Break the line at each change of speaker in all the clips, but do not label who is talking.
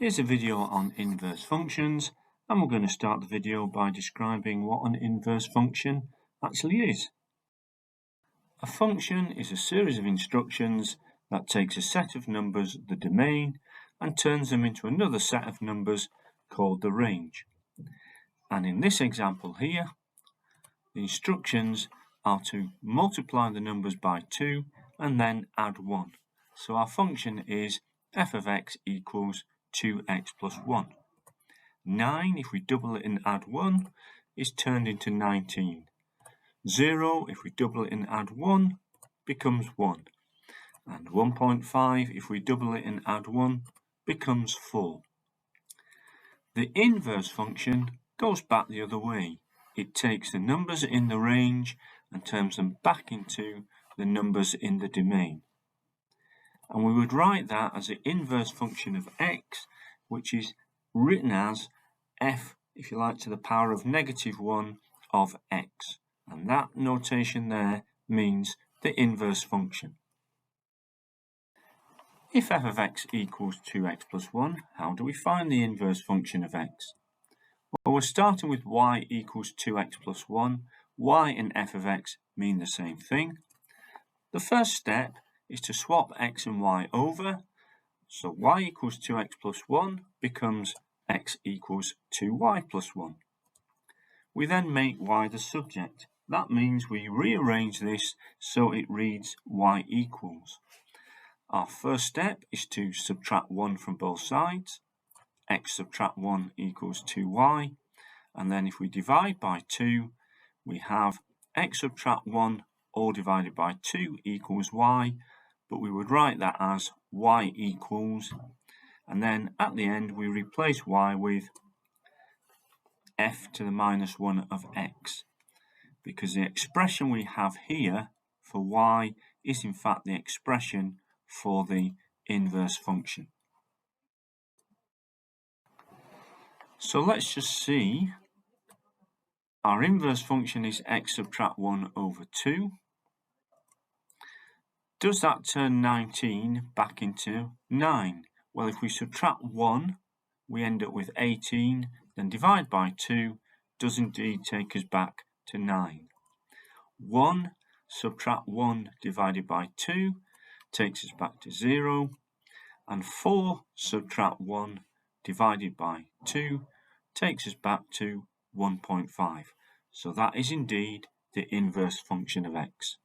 Here's a video on inverse functions, and we're going to start the video by describing what an inverse function actually is. A function is a series of instructions that takes a set of numbers, the domain, and turns them into another set of numbers called the range. And in this example here, the instructions are to multiply the numbers by 2 and then add 1. So our function is f of x equals 2x plus 1. 9, if we double it and add 1, is turned into 19. 0, if we double it and add 1, becomes 1. And 1.5, if we double it and add 1, becomes 4. The inverse function goes back the other way. It takes the numbers in the range and turns them back into the numbers in the domain. And we would write that as the inverse function of x, which is written as f, if you like, to the power of -1 of x. And that notation there means the inverse function. If f of x equals 2x plus 1, how do we find the inverse function of x? Well, we're starting with y equals 2x plus 1. Y and f of x mean the same thing. The first step is to swap x and y over. So y equals 2x plus 1 becomes x equals 2y plus 1. We then make y the subject. That means we rearrange this so it reads y equals. Our first step is to subtract 1 from both sides. X subtract 1 equals 2y. And then if we divide by 2, we have x subtract 1 all divided by 2 equals y. But we would write that as y equals, and then at the end we replace y with f to the -1 of x, because the expression we have here for y is in fact the expression for the inverse function. So let's just see. Our inverse function is x subtract 1 over 2. Does that turn 19 back into 9? Well, if we subtract 1, we end up with 18, then divide by 2 does indeed take us back to 9. 1 subtract 1 divided by 2 takes us back to 0, and 4 subtract 1 divided by 2 takes us back to 1.5. So that is indeed the inverse function of x.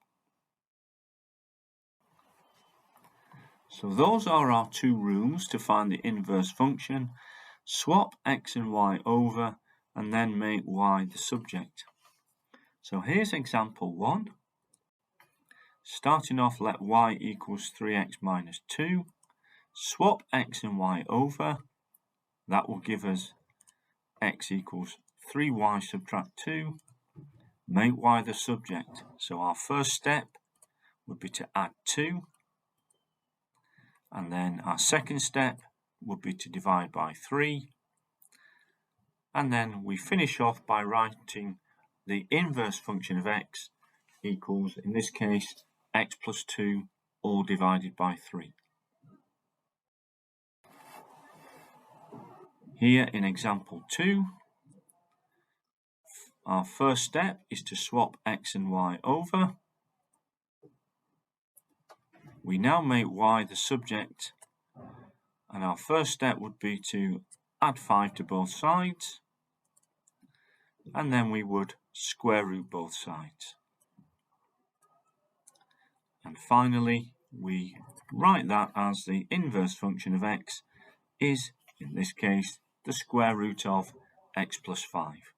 So those are our two rules to find the inverse function. Swap x and y over and then make y the subject. So here's example 1. Starting off, let y equals 3x minus 2. Swap x and y over. That will give us x equals 3y subtract 2. Make y the subject. So our first step would be to add 2. And then our second step would be to divide by 3. And then we finish off by writing the inverse function of x equals, in this case, x plus 2 all divided by 3. Here in example 2, our first step is to swap x and y over. We now make y the subject, and our first step would be to add 5 to both sides, and then we would square root both sides. And finally, we write that as the inverse function of x is, in this case, the square root of x plus 5.